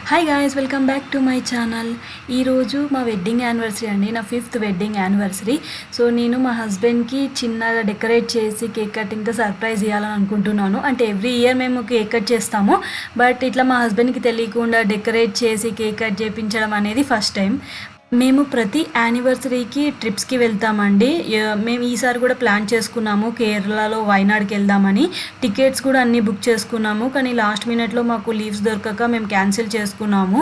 Hi guys, welcome back to my channel. ఈరోజు మా wedding anniversary అండి, నా 5th వెడ్డింగ్ యానివర్సరీ. సో నేను మా హస్బెండ్కి చిన్నగా డెకరేట్ చేసి కేక్ కటింగ్తో సర్ప్రైజ్ ఇవ్వాలని అనుకుంటున్నాను. అంటే ఎవ్రీ ఇయర్ మేము కేక్ కట్ చేస్తాము, బట్ ఇట్లా మా హస్బెండ్కి తెలియకుండా డెకరేట్ చేసి కేక్ కట్ చేయించడం అనేది ఫస్ట్ టైం. మేము ప్రతి యానివర్సరీకి ట్రిప్స్కి వెళ్తామండి. మేము ఈసారి కూడా ప్లాన్ చేసుకున్నాము కేరళలో వైనాడ్కి వెళ్దామని. టికెట్స్ కూడా అన్నీ బుక్ చేసుకున్నాము, కానీ లాస్ట్ మినిట్లో మాకు లీవ్స్ దొరకక మేము క్యాన్సిల్ చేసుకున్నాము.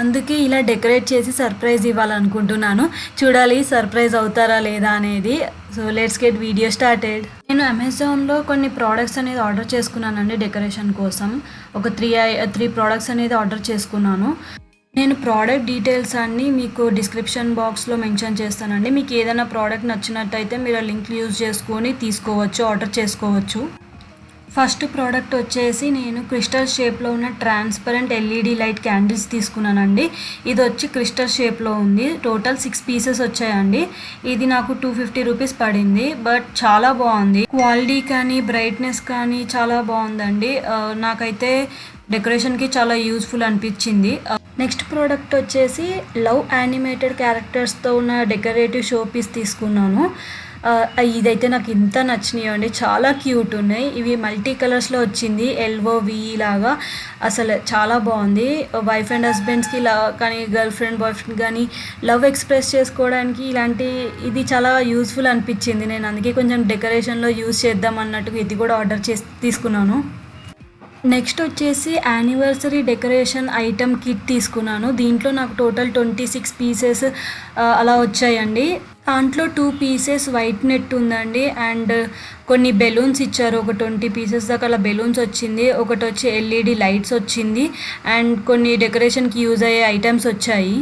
అందుకే ఇలా డెకరేట్ చేసి సర్ప్రైజ్ ఇవ్వాలనుకుంటున్నాను. చూడాలి సర్ప్రైజ్ అవుతారా లేదా అనేది. So let's get video started. నేను అమెజాన్లో కొన్ని ప్రోడక్ట్స్ అనేది ఆర్డర్ చేసుకున్నానండి డెకరేషన్ కోసం. ఒక త్రీ ప్రోడక్ట్స్ అనేది ఆర్డర్ చేసుకున్నాను. నేను ప్రోడక్ట్ డీటెయిల్స్ అన్నీ మీకు డిస్క్రిప్షన్ బాక్స్లో మెన్షన్ చేస్తానండి. మీకు ఏదైనా ప్రోడక్ట్ నచ్చినట్టయితే మీరు ఆ లింక్ యూజ్ చేసుకొని తీసుకోవచ్చు, ఆర్డర్ చేసుకోవచ్చు. ఫస్ట్ ప్రోడక్ట్ వచ్చేసి నేను క్రిస్టల్ షేప్లో ఉన్న ట్రాన్స్పరెంట్ ఎల్ఈడి లైట్ క్యాండిల్స్ తీసుకున్నానండి. ఇది వచ్చి క్రిస్టల్ షేప్లో ఉంది. టోటల్ 6 పీసెస్ వచ్చాయండి. ఇది నాకు 250 రూపీస్ పడింది, బట్ చాలా బాగుంది. క్వాలిటీ కానీ బ్రైట్నెస్ కానీ చాలా బాగుందండి. నాకైతే డెకరేషన్కి చాలా యూస్ఫుల్ అనిపించింది. నెక్స్ట్ ప్రోడక్ట్ వచ్చేసి లవ్ యానిమేటెడ్ క్యారెక్టర్స్తో ఉన్న డెకరేటివ్ షో పీస్ తీసుకున్నాను. ఇదైతే నాకు ఇంత నచ్చినాయి అండి, చాలా క్యూట్ ఉన్నాయి. ఇవి మల్టీ కలర్స్లో వచ్చింది, LOV లాగా. అసలు చాలా బాగుంది. వైఫ్ అండ్ హస్బెండ్స్కి కానీ గర్ల్ ఫ్రెండ్ బాయ్ ఫ్రెండ్ కానీ లవ్ ఎక్స్ప్రెస్ చేసుకోవడానికి ఇది చాలా యూస్ఫుల్ అనిపించింది. నేను అందుకే కొంచెం డెకరేషన్లో యూజ్ చేద్దాం అన్నట్టుగా ఇది కూడా ఆర్డర్ చేసి తీసుకున్నాను. నెక్స్ట్ వచ్చేసి యానివర్సరీ డెకరేషన్ ఐటమ్ కిట్ తీసుకున్నాను. దీంట్లో నాకు టోటల్ 26 పీసెస్ అలా వచ్చాయండి. దాంట్లో 2 పీసెస్ వైట్ నెట్ ఉందండి, అండ్ కొన్ని బెలూన్స్ ఇచ్చారు. ఒక 20 పీసెస్ దాకా అలా బెలూన్స్ వచ్చింది. ఒకటి వచ్చి LED లైట్స్ వచ్చింది, అండ్ కొన్ని డెకరేషన్కి యూజ్ అయ్యే ఐటమ్స్ వచ్చాయి.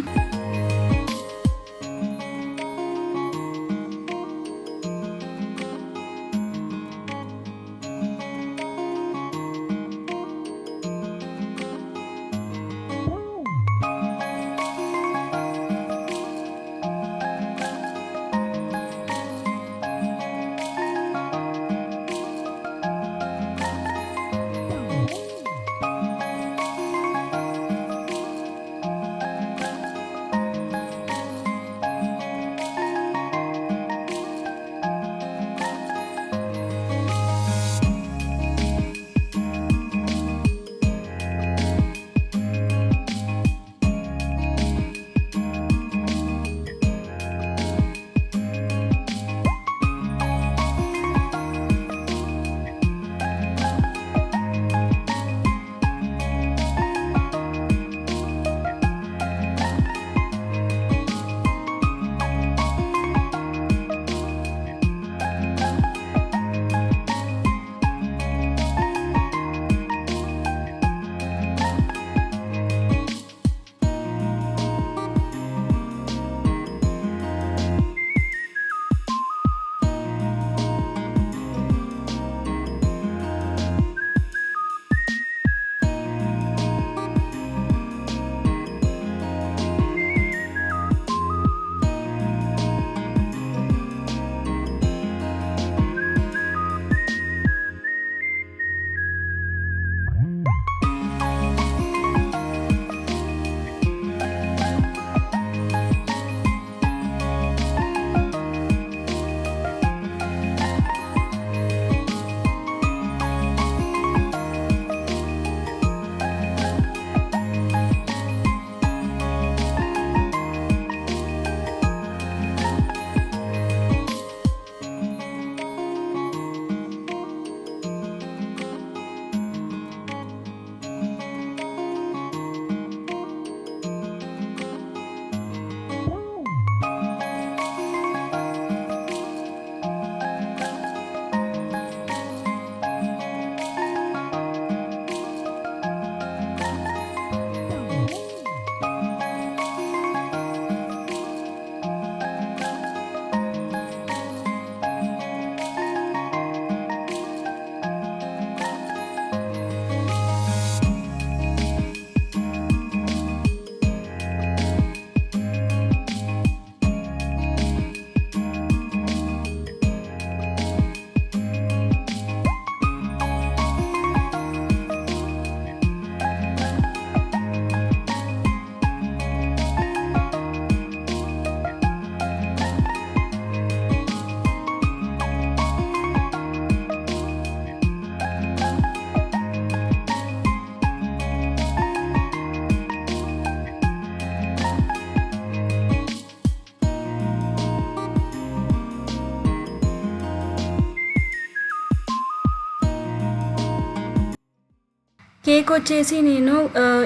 కేక్ వచ్చేసి నేను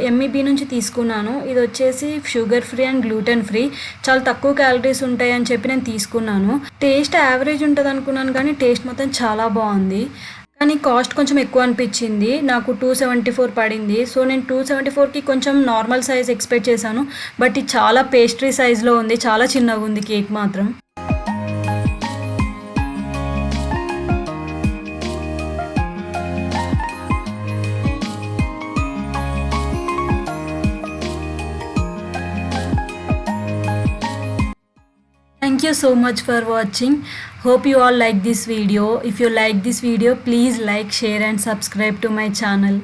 ఎంఈబీ నుంచి తీసుకున్నాను. ఇది వచ్చేసి sugar free and gluten free. చాలా తక్కువ క్యాలరీస్ ఉంటాయని చెప్పి నేను తీసుకున్నాను. టేస్ట్ యావరేజ్ ఉంటుంది అనుకున్నాను కానీ టేస్ట్ మాత్రం చాలా బాగుంది. కానీ కాస్ట్ కొంచెం ఎక్కువ అనిపించింది. నాకు 274 పడింది. సో నేను 274కి కొంచెం నార్మల్ సైజ్ ఎక్స్పెక్ట్ చేశాను. బట్ ఇది చాలా పేస్ట్రీ సైజ్లో ఉంది. చాలా చిన్నగా ఉంది కేక్ మాత్రం. Thank you so much for watching. Hope you all like this video. If you like this video, please like, share and subscribe to my channel.